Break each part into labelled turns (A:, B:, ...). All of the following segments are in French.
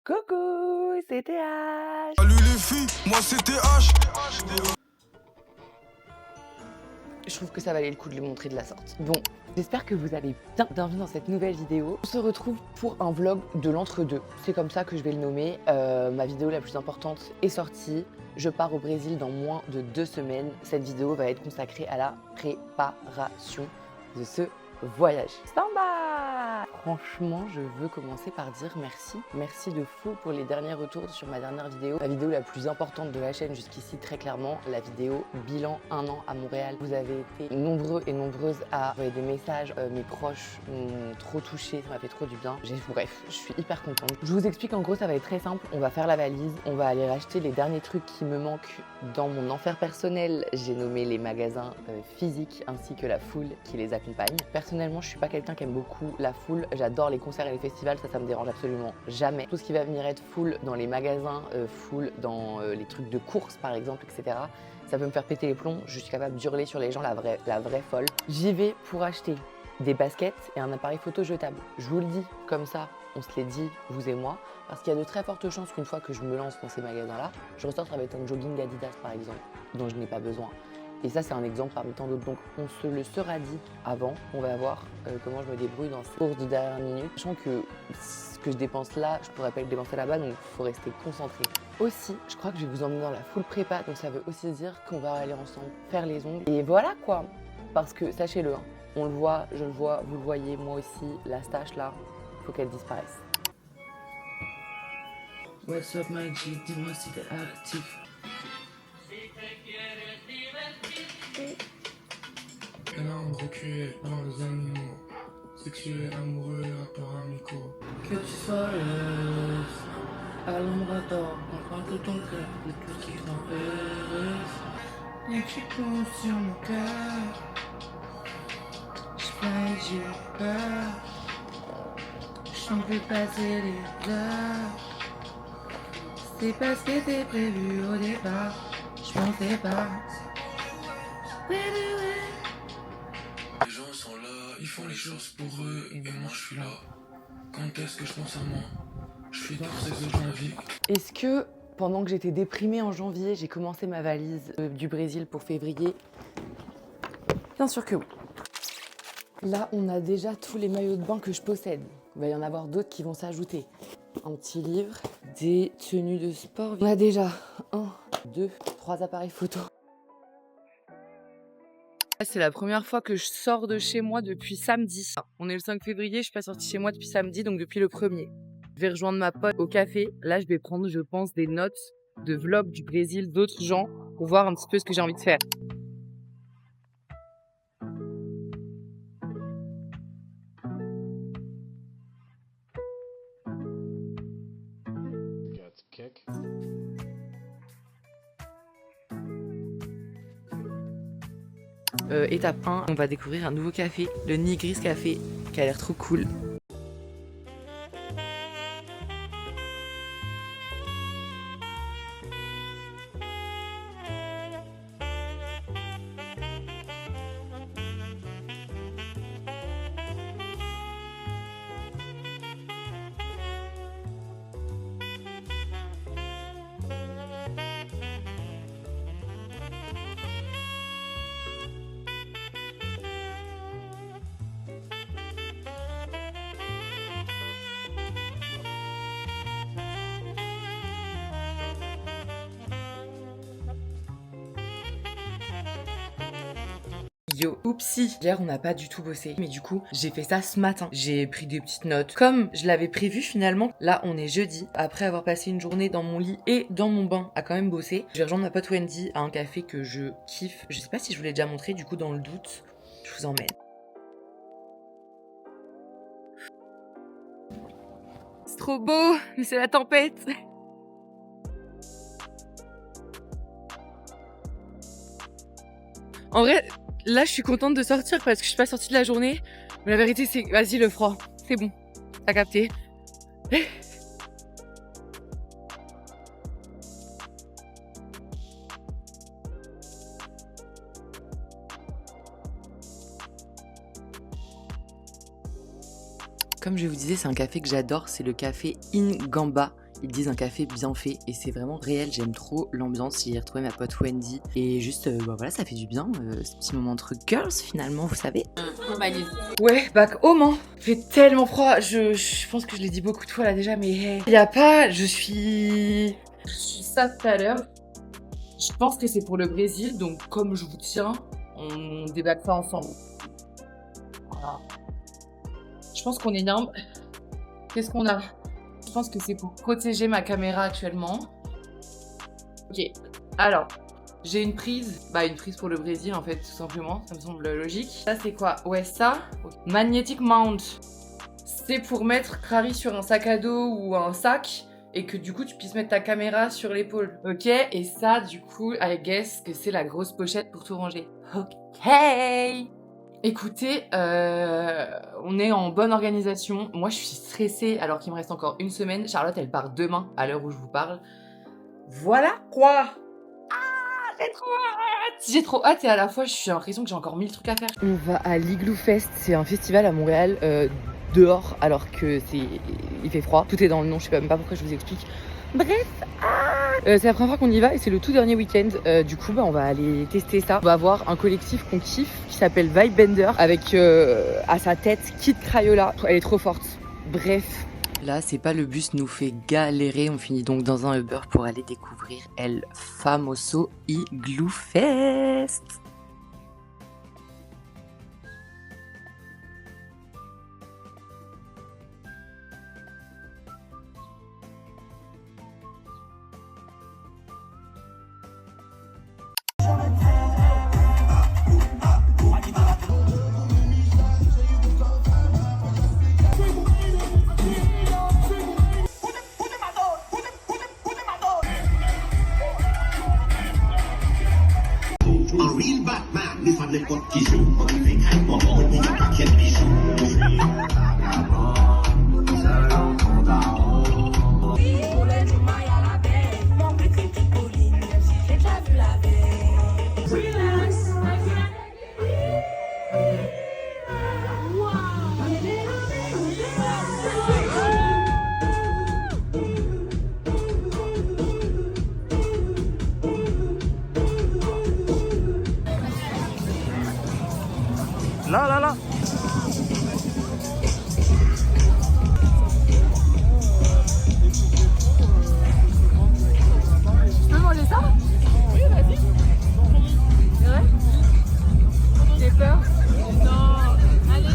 A: Coucou, c'est TH.
B: Salut les filles, moi c'était H.
A: Je trouve que ça valait le coup de le montrer de la sorte. Bon, j'espère que vous allez bien. Bienvenue dans cette nouvelle vidéo. On se retrouve pour un vlog de l'entre-deux. C'est comme ça que je vais le nommer. Ma vidéo la plus importante est sortie. Je pars au Brésil dans moins de 2 semaines. Cette vidéo va être consacrée à la préparation de ce voyage. Samba! Franchement, je veux commencer par dire merci. Merci de fou pour les derniers retours sur ma dernière vidéo. La vidéo la plus importante de la chaîne jusqu'ici, très clairement, la vidéo bilan 1 an à Montréal. Vous avez été nombreux et nombreuses à envoyer des messages. Mes proches m'ont trop touchée, ça m'a fait trop du bien. Bref, je suis hyper contente. Je vous explique, en gros, ça va être très simple. On va faire la valise, on va aller racheter les derniers trucs qui me manquent dans mon enfer personnel. J'ai nommé les magasins physiques ainsi que la foule qui les accompagne. Personnellement, je suis pas quelqu'un qui aime beaucoup la foule. J'adore les concerts et les festivals, ça me dérange absolument jamais. Tout ce qui va venir être full dans les magasins, full dans les trucs de course par exemple, etc. Ça peut me faire péter les plombs, je suis capable d'hurler sur les gens, la vraie folle. J'y vais pour acheter des baskets et un appareil photo jetable. Je vous le dis, comme ça, on se l'est dit, vous et moi, parce qu'il y a de très fortes chances qu'une fois que je me lance dans ces magasins-là, je ressorte avec un jogging Adidas par exemple, dont je n'ai pas besoin. Et ça, c'est un exemple parmi tant d'autres. Donc, on se le sera dit avant. On va voir comment je me débrouille dans ces courses de dernière minute. Sachant que ce que je dépense là, je pourrais pas le dépenser là-bas, donc il faut rester concentré. Aussi, je crois que je vais vous emmener dans la full prépa, donc ça veut aussi dire qu'on va aller ensemble faire les ongles. Et voilà quoi. Parce que, sachez-le, hein, on le voit, je le vois, vous le voyez, moi aussi, la stache là, il faut qu'elle disparaisse.
C: What's up, my G? Dis-moi si t'es actif. Elle a un reculé dans les animaux. Sexuel, amoureux, rapport amicaux. Que tu sois heureuse, à l'ombre d'or, on parle de ton cœur, de tout ce qui te rend heureuse. Et tu comptes sur mon cœur. J'plagne, j'ai peur. J'sens plus passer les heures. C'est pas ce qui était prévu au départ. J'pensais pas. Les gens sont là, ils font les choses pour eux, et moi je suis là. Quand est-ce que je pense à moi? Je suis dans ces janvier.
A: Est-ce que pendant que j'étais déprimée en janvier, j'ai commencé ma valise du Brésil pour février? Bien sûr que oui. Là, on a déjà tous les maillots de bain que je possède. Il va y en avoir d'autres qui vont s'ajouter. Un petit livre, des tenues de sport. On a déjà 1, 2, 3 appareils photo. C'est la première fois que je sors de chez moi depuis samedi. On est le 5 février, je suis pas sortie chez moi depuis samedi, donc depuis le 1er. Je vais rejoindre ma pote au café. Là, je vais prendre, je pense, des notes de vlog du Brésil, d'autres gens, pour voir un petit peu ce que j'ai envie de faire. Étape 1, on va découvrir un nouveau café, le Nigris Café, qui a l'air trop cool. Yo, oupsie. Hier, on n'a pas du tout bossé. Mais du coup, j'ai fait ça ce matin. J'ai pris des petites notes. Comme je l'avais prévu finalement, là, on est jeudi. Après avoir passé une journée dans mon lit et dans mon bain à quand même bosser, je vais rejoindre ma pote Wendy à un café que je kiffe. Je sais pas si je vous l'ai déjà montré, du coup, dans le doute, je vous emmène. C'est trop beau, mais c'est la tempête. En vrai, là, je suis contente de sortir parce que je suis pas sortie de la journée. Mais la vérité, c'est... Vas-y, le froid. C'est bon. T'as capté. Comme je vous disais, c'est un café que j'adore. C'est le café Ingamba.
D: Ils disent un café bien fait et c'est vraiment réel, j'aime trop l'ambiance. J'ai retrouvé ma pote Wendy et juste voilà, ça fait du bien, ce petit moment entre girls finalement, vous savez.
A: Ouais, back home, hein. Il fait tellement froid. Je pense que je l'ai dit beaucoup de fois là déjà, mais hey, y a pas. Je suis ça tout à l'heure. Je pense que c'est pour le Brésil, donc comme je vous tiens, on débatte ça ensemble. Voilà. Je pense qu'on est énorme. Qu'est-ce qu'on a? Je pense que c'est pour protéger ma caméra actuellement. Ok. Alors, j'ai une prise. Bah, une prise pour le Brésil en fait, tout simplement. Ça me semble logique. Ça, c'est quoi? Ouais, ça. Magnetic Mount. C'est pour mettre Crary sur un sac à dos ou un sac et que du coup tu puisses mettre ta caméra sur l'épaule. Ok? Et ça, du coup, I guess que c'est la grosse pochette pour tout ranger. Ok! Écoutez, on est en bonne organisation. Moi, je suis stressée alors qu'il me reste encore une semaine. Charlotte, elle part demain à l'heure où je vous parle. Voilà quoi! Ah, j'ai trop hâte! J'ai trop hâte et à la fois, j'ai l'impression que j'ai encore 1000 trucs à faire. On va à l'Igloo Fest. C'est un festival à Montréal, dehors, alors que il fait froid. Tout est dans le nom, je sais même pas pourquoi je vous explique. Bref, c'est la première fois qu'on y va et c'est le tout dernier week-end. Du coup, on va aller tester ça. On va voir un collectif qu'on kiffe qui s'appelle Vibebender avec à sa tête Kid Crayola. Elle est trop forte. Bref.
D: Là, c'est pas le bus nous fait galérer. On finit donc dans un Uber pour aller découvrir El Famoso Igloo Fest.
E: Un real Batman, ne fa n'importe qui joue. On fait un moment, on dit pas quel bijou.
B: Là, là, là.
A: Tu peux manger ça? Oui, vas-y. C'est vrai? J'ai peur? Non, allez.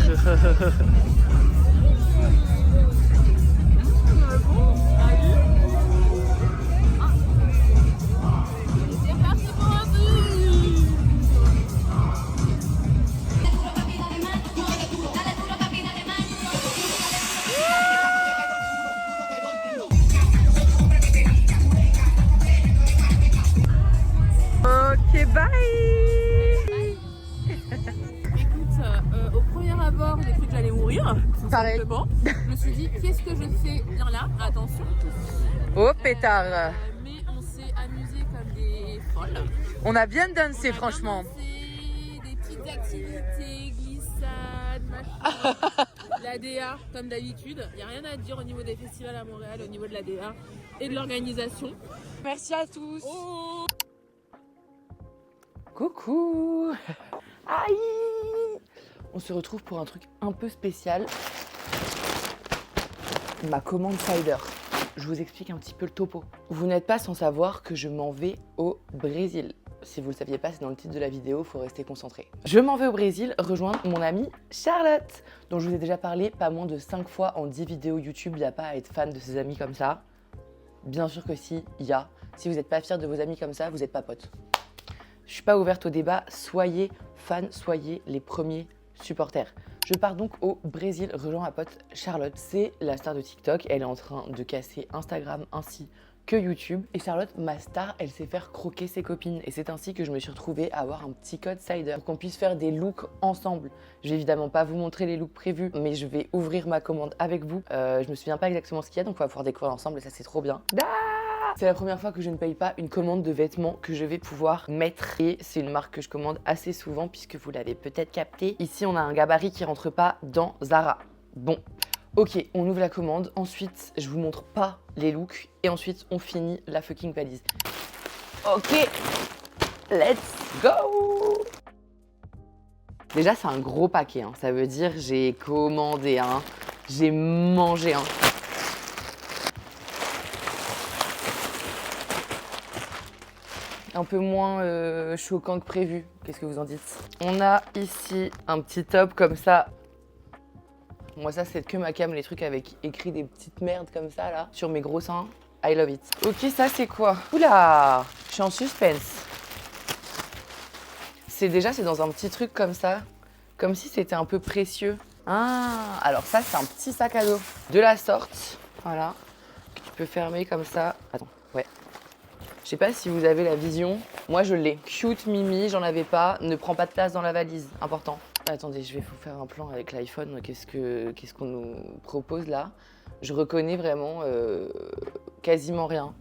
A: Ok, bye.
F: Écoute, au premier abord, j'ai cru que j'allais mourir.
A: Pareil.
F: Simplement. Je me suis dit, qu'est-ce que je fais bien là? Attention.
A: Oh pétard.
F: Mais on s'est amusé comme des folles.
A: On a bien dansé
F: On a
A: franchement.
F: bien dansé, des petites activités, glissades, machin. La DA, comme d'habitude. Il n'y a rien à dire au niveau des festivals à Montréal, au niveau de la DA et de l'organisation.
A: Merci à tous.
F: Oh.
A: Coucou. Aïe. On se retrouve pour un truc un peu spécial. Ma commande cider. Je vous explique un petit peu le topo. Vous n'êtes pas sans savoir que je m'en vais au Brésil. Si vous le saviez pas, c'est dans le titre de la vidéo, faut rester concentré. Je m'en vais au Brésil rejoindre mon amie Charlotte, dont je vous ai déjà parlé pas moins de 5 fois en 10 vidéos YouTube. Il n'y a pas à être fan de ses amis comme ça. Bien sûr que si, il y a. Si vous n'êtes pas fier de vos amis comme ça, vous n'êtes pas potes. Je suis pas ouverte au débat, soyez fans, soyez les premiers supporters. Je pars donc au Brésil rejoindre ma pote Charlotte. C'est la star de TikTok, elle est en train de casser Instagram ainsi que YouTube. Et Charlotte, ma star, elle sait faire croquer ses copines. Et c'est ainsi que je me suis retrouvée à avoir un petit code cider pour qu'on puisse faire des looks ensemble. Je vais évidemment pas vous montrer les looks prévus, mais je vais ouvrir ma commande avec vous. Je me souviens pas exactement ce qu'il y a, donc on va pouvoir découvrir ensemble et ça c'est trop bien. C'est la première fois que je ne paye pas une commande de vêtements que je vais pouvoir mettre. Et c'est une marque que je commande assez souvent puisque vous l'avez peut-être capté. Ici, on a un gabarit qui rentre pas dans Zara. Bon, Ok, on ouvre la commande. Ensuite, je vous montre pas les looks. Et ensuite, on finit la fucking valise. Ok, let's go! Déjà, c'est un gros paquet. Hein. Ça veut dire j'ai commandé un, j'ai mangé un. Un peu moins choquant que prévu. Qu'est-ce que vous en dites? On a ici un petit top comme ça. Moi, ça, c'est que ma cam, les trucs avec écrit des petites merdes comme ça, là, sur mes gros seins. I love it. Ok, ça, c'est quoi? Oula, je suis en suspense. C'est dans un petit truc comme ça, comme si c'était un peu précieux. Ah, alors ça, c'est un petit sac à dos de la sorte, voilà, que tu peux fermer comme ça. Attends, ouais. Je sais pas si vous avez la vision. Moi, je l'ai. Cute, mimi, j'en avais pas. Ne prends pas de place dans la valise, important. Attendez, je vais vous faire un plan avec l'iPhone. Qu'est-ce qu'on nous propose là? Je reconnais vraiment quasiment rien.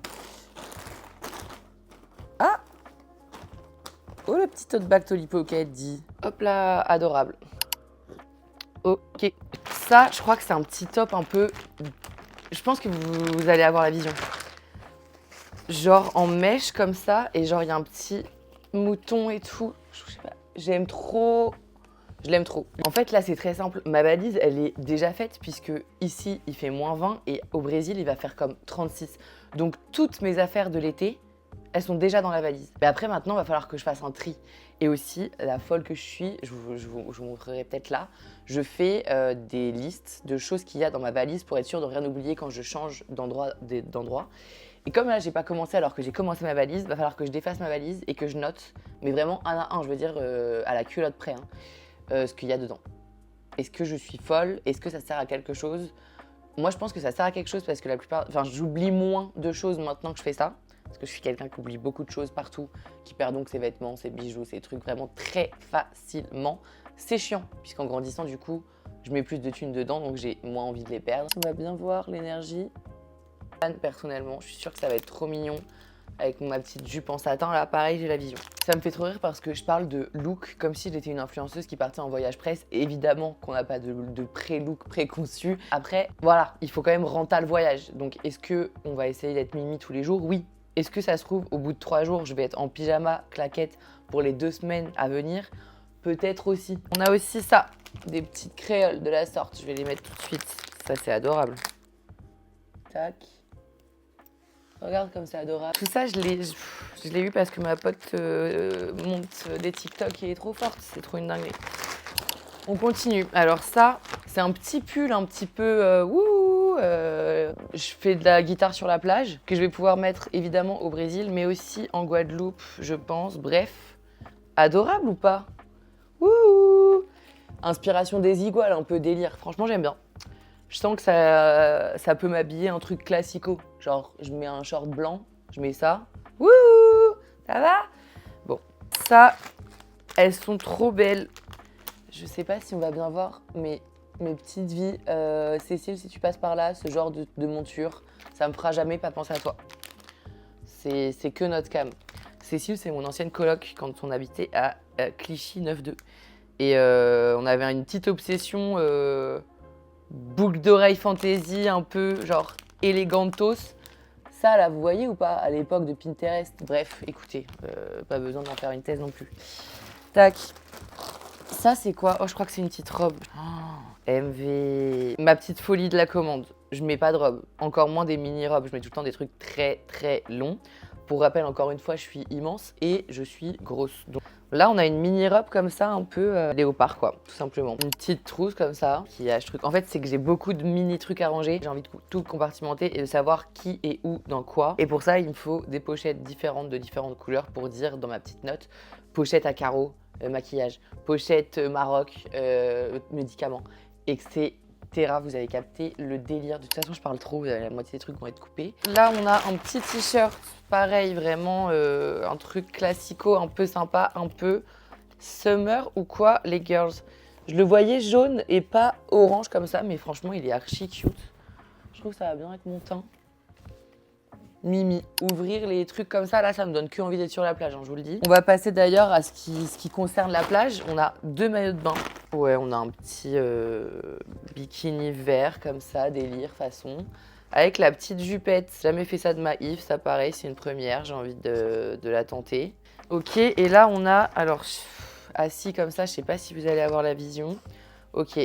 A: Ah! Oh, le petit tote bag Tolly Pocket dit. Hop là, adorable. Ok. Ça, je crois que c'est un petit top un peu... Je pense que vous allez avoir la vision. Genre en mèche comme ça, et genre il y a un petit mouton et tout. Je sais pas, j'aime trop. Je l'aime trop. En fait, là, c'est très simple. Ma valise, elle est déjà faite puisque ici, il fait -20 et au Brésil, il va faire comme 36. Donc, toutes mes affaires de l'été, elles sont déjà dans la valise. Mais après, maintenant, il va falloir que je fasse un tri. Et aussi, la folle que je suis, je vous montrerai peut-être là, je fais des listes de choses qu'il y a dans ma valise pour être sûre de rien oublier quand je change d'endroit. Et comme là, j'ai pas commencé alors que j'ai commencé ma valise, il va falloir que je défasse ma valise et que je note, mais vraiment un à un, je veux dire à la culotte près, ce qu'il y a dedans. Est-ce que je suis folle? Est-ce que ça sert à quelque chose? Moi, je pense que ça sert à quelque chose parce que la plupart... Enfin, j'oublie moins de choses maintenant que je fais ça. Parce que je suis quelqu'un qui oublie beaucoup de choses partout, qui perd donc ses vêtements, ses bijoux, ses trucs vraiment très facilement. C'est chiant, puisqu'en grandissant, du coup, je mets plus de thunes dedans, donc j'ai moins envie de les perdre. On va bien voir l'énergie. Personnellement, je suis sûre que ça va être trop mignon. Avec ma petite jupe en satin, là, pareil, j'ai la vision. Ça me fait trop rire parce que je parle de look comme si j'étais une influenceuse qui partait en voyage presse. Évidemment qu'on n'a pas de pré-look préconçu. Après, voilà, il faut quand même renter le voyage. Donc, est-ce qu'on va essayer d'être mimi tous les jours? Oui. Est-ce que ça se trouve, au bout de 3 jours, je vais être en pyjama, claquette pour les 2 semaines à venir? Peut-être aussi. On a aussi ça, des petites créoles de la sorte. Je vais les mettre tout de suite. Ça, c'est adorable. Tac. Regarde comme c'est adorable. Tout ça, je l'ai eu parce que ma pote monte des TikTok et est trop forte. C'est trop une dinguerie. On continue. Alors ça, c'est un petit pull un petit peu je fais de la guitare sur la plage que je vais pouvoir mettre évidemment au Brésil, mais aussi en Guadeloupe, je pense. Bref, adorable ou pas? Wouh! Inspiration des iguales, un peu délire. Franchement, j'aime bien. Je sens que ça peut m'habiller un truc classico. Genre, je mets un short blanc, je mets ça. Wouh! Ça va? Bon, ça, elles sont trop belles. Je sais pas si on va bien voir, mais mes petites vies. Cécile, si tu passes par là, ce genre de monture, ça me fera jamais pas penser à toi. C'est que notre cam. Cécile, c'est mon ancienne coloc quand on habitait à Clichy 9-2. Et on avait une petite obsession... boucle d'oreille fantasy, un peu genre élégantos. Ça là, vous voyez ou pas? À l'époque de Pinterest. Bref, écoutez, pas besoin d'en faire une thèse non plus. Tac. Ça c'est quoi? Oh, je crois que c'est une petite robe. Oh, MV. Ma petite folie de la commande. Je mets pas de robe, encore moins des mini-robes. Je mets tout le temps des trucs très très longs. Pour rappel, encore une fois, je suis immense et je suis grosse. Donc, là, on a une mini-robe comme ça, un peu léopard, quoi, tout simplement. Une petite trousse comme ça, qui a ce truc. En fait, c'est que j'ai beaucoup de mini-trucs à ranger. J'ai envie de tout compartimenter et de savoir qui est où, dans quoi. Et pour ça, il me faut des pochettes différentes, de différentes couleurs, pour dire dans ma petite note, pochette à carreaux, maquillage, pochette Maroc, médicaments, etc. Vous avez capté le délire. De toute façon, je parle trop, la moitié des trucs vont être coupés. Là, on a un petit t-shirt, pareil, vraiment un truc classico, un peu sympa, un peu summer ou quoi, les girls. Je le voyais jaune et pas orange comme ça, mais franchement, il est archi cute. Je trouve que ça va bien avec mon teint. Mimi. Ouvrir les trucs comme ça, là, ça me donne que envie d'être sur la plage, hein, je vous le dis. On va passer d'ailleurs à ce qui concerne la plage. On a 2 maillots de bain. Ouais, on a un petit bikini vert comme ça, délire façon. Avec la petite jupette. Jamais fait ça de ma Yves, ça pareil, c'est une première, j'ai envie de la tenter. Ok, et là on a, alors assis comme ça, je sais pas si vous allez avoir la vision. Ok,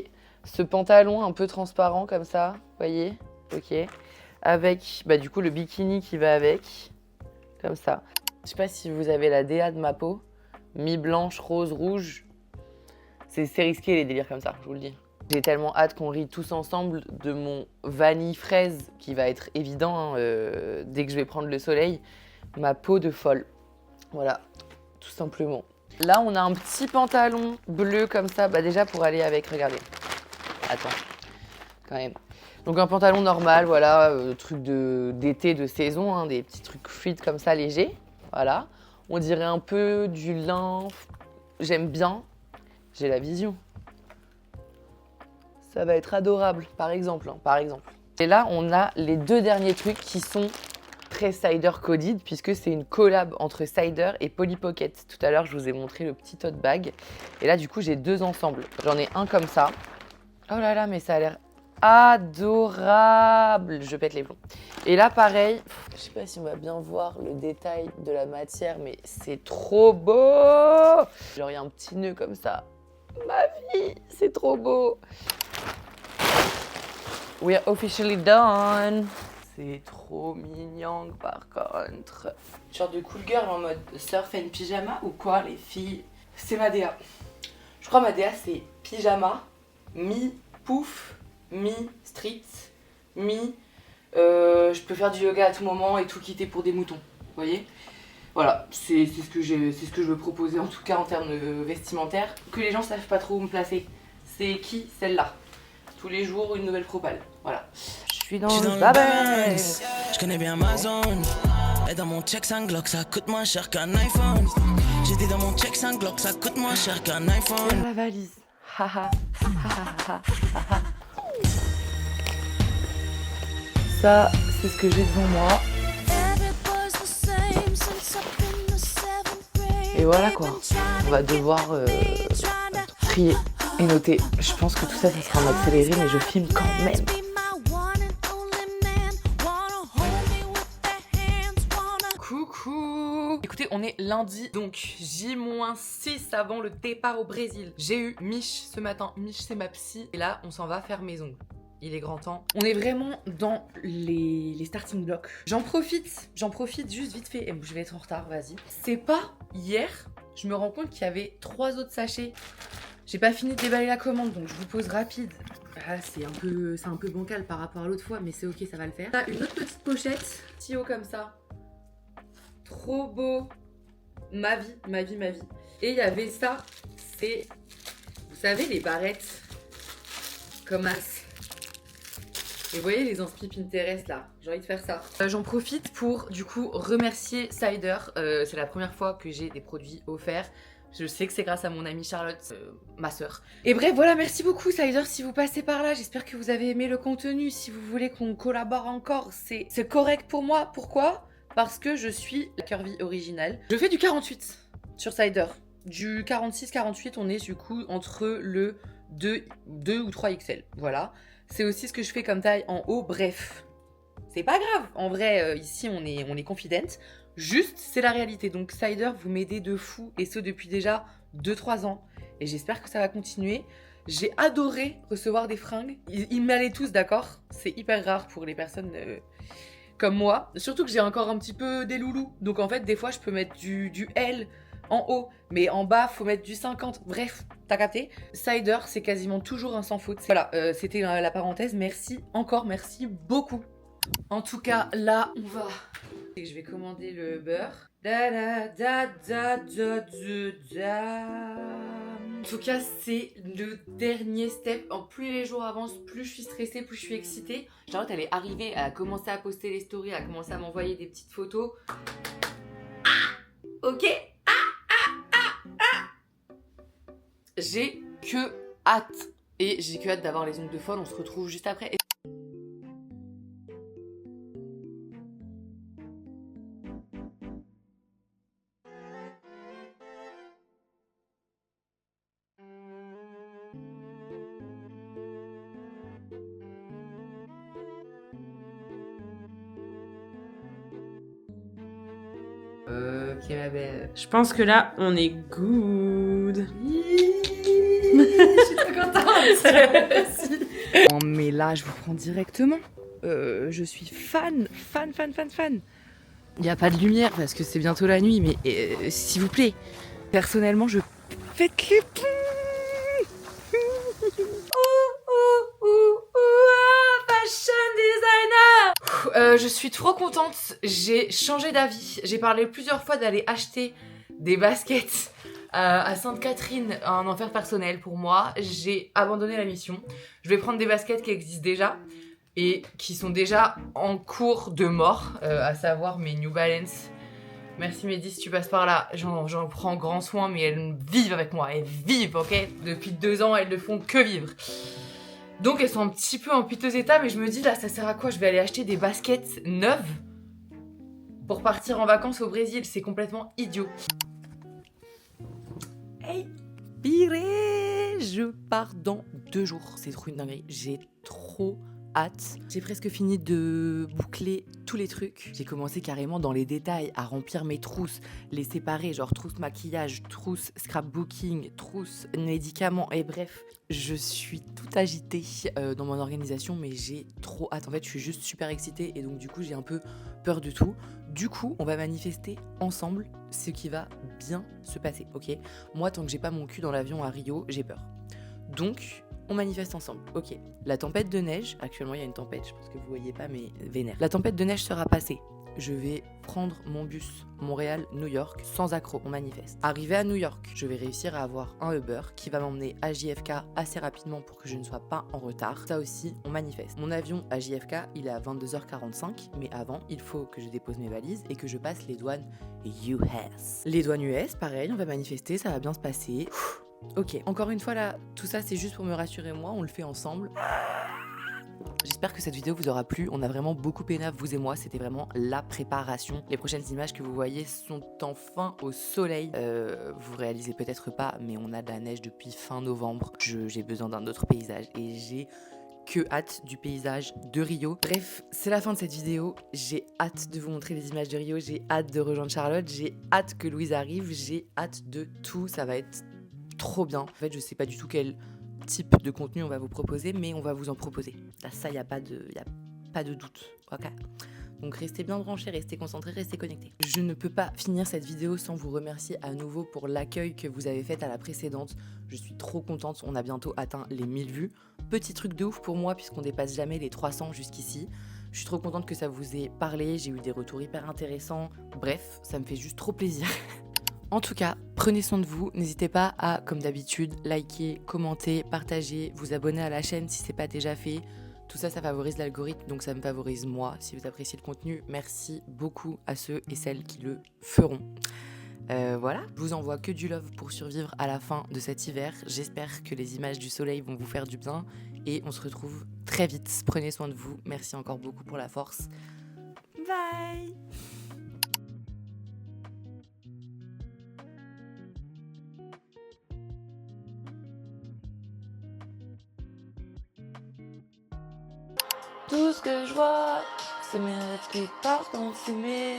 A: ce pantalon un peu transparent comme ça, voyez? Ok, avec bah, du coup le bikini qui va avec, comme ça. Je sais pas si vous avez la DA de ma peau, mi-blanche, rose, rouge. C'est risqué les délires comme ça, je vous le dis. J'ai tellement hâte qu'on rit tous ensemble de mon vanille fraise qui va être évident hein, dès que je vais prendre le soleil. Ma peau de folle. Voilà, tout simplement. Là, on a un petit pantalon bleu comme ça, bah déjà pour aller avec, regardez. Attends, quand même. Donc un pantalon normal, voilà, truc d'été, de saison, hein, des petits trucs fluides comme ça, légers. Voilà. On dirait un peu du lin. J'aime bien. J'ai la vision. Ça va être adorable, par exemple, hein, par exemple. Et là, on a les deux derniers trucs qui sont très Cider coded, puisque c'est une collab entre Cider et Polly Pocket. Tout à l'heure, je vous ai montré le petit tote bag. Et là, du coup, j'ai deux ensembles. J'en ai un comme ça. Oh là là, mais ça a l'air adorable. Je pète les plombs. Et là, pareil, je sais pas si on va bien voir le détail de la matière, mais c'est trop beau. Genre, il y a un petit nœud comme ça. Ma vie, c'est trop beau. We're officially done. C'est trop mignon par contre. Genre de cool girl en mode surf and pyjama ou quoi les filles? C'est ma DA. Je crois ma DA c'est pyjama, mi-pouf, mi-street, mi... je peux faire du yoga à tout moment et tout quitter pour des moutons. Vous voyez? Voilà, c'est ce que je veux proposer en tout cas en termes vestimentaires. Que les gens savent pas trop où me placer. C'est qui celle-là? Tous les jours une nouvelle propale. Voilà. Je suis dans le babel.
G: Je connais bien ma zone. Et dans mon check 5 Glock, ça coûte moins cher qu'un iPhone. J'étais dans mon check 5 Glock, ça coûte moins cher qu'un iPhone.
A: Dans la valise. Haha. Ça, c'est ce que j'ai devant moi. Et voilà quoi. On va devoir trier et noter. Je pense que tout ça, ça sera en accéléré, mais je filme quand même. Coucou. Écoutez, on est lundi, donc J-6 avant le départ au Brésil. J'ai eu Mich ce matin. Mich, c'est ma psy. Et là, on s'en va faire mes ongles. Il est grand temps. On est vraiment dans les starting blocks. J'en profite juste vite fait. Et je vais être en retard, vas-y. C'est pas hier, je me rends compte qu'il y avait 3 autres sachets. J'ai pas fini de déballer la commande, donc je vous pose rapide. Ah, c'est un peu bancal par rapport à l'autre fois, mais c'est ok, ça va le faire. Là, une autre petite pochette, petit haut comme ça. Trop beau. Ma vie. Et il y avait ça, c'est, vous savez, les barrettes comme as. Et vous voyez les inspi Pinterest là, j'ai envie de faire ça. J'en profite pour du coup remercier Cider. C'est la première fois que j'ai des produits offerts. Je sais que c'est grâce à mon amie Charlotte, ma sœur. Et bref, voilà, merci beaucoup Cider si vous passez par là. J'espère que vous avez aimé le contenu. Si vous voulez qu'on collabore encore, c'est correct pour moi. Pourquoi? Parce que je suis la curvy originale. Je fais du 48 sur Cider. Du 46-48, on est du coup entre le 2 ou 3 XL. Voilà. C'est aussi ce que je fais comme taille en haut. Bref, c'est pas grave. En vrai, ici, on est confident. Juste, c'est la réalité. Donc, Cider, vous m'aidez de fou. Et ce, depuis déjà 2-3 ans. Et j'espère que ça va continuer. J'ai adoré recevoir des fringues. Ils m'allaient tous, d'accord? C'est hyper rare pour les personnes comme moi. Surtout que j'ai encore un petit peu des loulous. Donc, en fait, des fois, je peux mettre du L en haut. Mais en bas, faut mettre du 50. Bref, t'as capté? Cider, c'est quasiment toujours un sans faute. Voilà, c'était la parenthèse. Merci, encore merci beaucoup. En tout cas, là, on va... Je vais commander le beurre. En tout cas, c'est le dernier step. En plus les jours avancent, plus je suis stressée, plus je suis excitée. Charlotte, elle est arrivée, elle a commencé à poster les stories, elle a commencé à m'envoyer des petites photos. Ok. J'ai que hâte. Et j'ai que hâte d'avoir les ongles de folle. On se retrouve juste après. Ok ma belle.
H: Je pense que là, on est good.
A: Je suis trop contente. Non mais là, je vous prends directement. Je suis fan. Il n'y a pas de lumière parce que c'est bientôt la nuit, mais s'il vous plaît, personnellement, je pète les plombs. Fashion designer. Je suis trop contente, j'ai changé d'avis. J'ai parlé plusieurs fois d'aller acheter des baskets à Sainte-Catherine, un enfer personnel pour moi. J'ai abandonné la mission. Je vais prendre des baskets qui existent déjà et qui sont déjà en cours de mort, à savoir mes New Balance. Merci Mehdi si tu passes par là, j'en prends grand soin, mais elles vivent avec moi, elles vivent, ok? Depuis 2 ans, elles ne font que vivre. Donc elles sont un petit peu en piteux état, mais je me dis là, ça sert à quoi? Je vais aller acheter des baskets neuves pour partir en vacances au Brésil, c'est complètement idiot. Hey, piré, je pars dans 2 jours, c'est trop une dinguerie, j'ai trop hâte. J'ai presque fini de boucler tous les trucs. J'ai commencé carrément dans les détails à remplir mes trousses, les séparer, genre trousse maquillage, trousse scrapbooking, trousse médicaments et bref. Je suis toute agitée dans mon organisation, mais j'ai trop hâte. En fait, je suis juste super excitée et donc du coup, j'ai un peu peur de tout. Du coup, on va manifester ensemble ce qui va bien se passer, ok? Moi, tant que j'ai pas mon cul dans l'avion à Rio, j'ai peur. Donc, on manifeste ensemble, ok. La tempête de neige, actuellement il y a une tempête, je pense que vous voyez pas mais vénère. La tempête de neige sera passée. Je vais prendre mon bus Montréal-New York sans accroc, on manifeste. Arrivé à New York, je vais réussir à avoir un Uber qui va m'emmener à JFK assez rapidement pour que je ne sois pas en retard. Ça aussi, on manifeste. Mon avion à JFK, il est à 22h45, mais avant, il faut que je dépose mes valises et que je passe les douanes US. Les douanes US, pareil, on va manifester, ça va bien se passer. Ok, encore une fois là, tout ça c'est juste pour me rassurer moi, on le fait ensemble. J'espère que cette vidéo vous aura plu, on a vraiment beaucoup peiné, vous et moi, c'était vraiment la préparation. Les prochaines images que vous voyez sont enfin au soleil. Vous réalisez peut-être pas, mais on a de la neige depuis fin novembre. J'ai besoin d'un autre paysage et j'ai que hâte du paysage de Rio. Bref, c'est la fin de cette vidéo. J'ai hâte de vous montrer les images de Rio, j'ai hâte de rejoindre Charlotte, j'ai hâte que Louise arrive, j'ai hâte de tout, ça va être trop bien. En fait, je sais pas du tout quel type de contenu on va vous proposer, mais on va vous en proposer. Là, ça, y a pas de doute. Ok. Donc restez bien branchés, restez concentrés, restez connectés. Je ne peux pas finir cette vidéo sans vous remercier à nouveau pour l'accueil que vous avez fait à la précédente. Je suis trop contente, on a bientôt atteint les 1000 vues. Petit truc de ouf pour moi puisqu'on dépasse jamais les 300 jusqu'ici. Je suis trop contente que ça vous ait parlé, j'ai eu des retours hyper intéressants. Bref, ça me fait juste trop plaisir. En tout cas, prenez soin de vous, n'hésitez pas à, comme d'habitude, liker, commenter, partager, vous abonner à la chaîne si c'est pas déjà fait. Tout ça, ça favorise l'algorithme, donc ça me favorise moi. Si vous appréciez le contenu, merci beaucoup à ceux et celles qui le feront. Voilà, je vous envoie que du love pour survivre à la fin de cet hiver. J'espère que les images du soleil vont vous faire du bien et on se retrouve très vite. Prenez soin de vous, merci encore beaucoup pour la force. Bye! Tout ce que je vois, c'est mes rêves qui partent en fumée.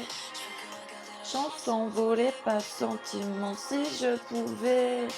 A: Chance s'envoler, pas de sentiments si je pouvais.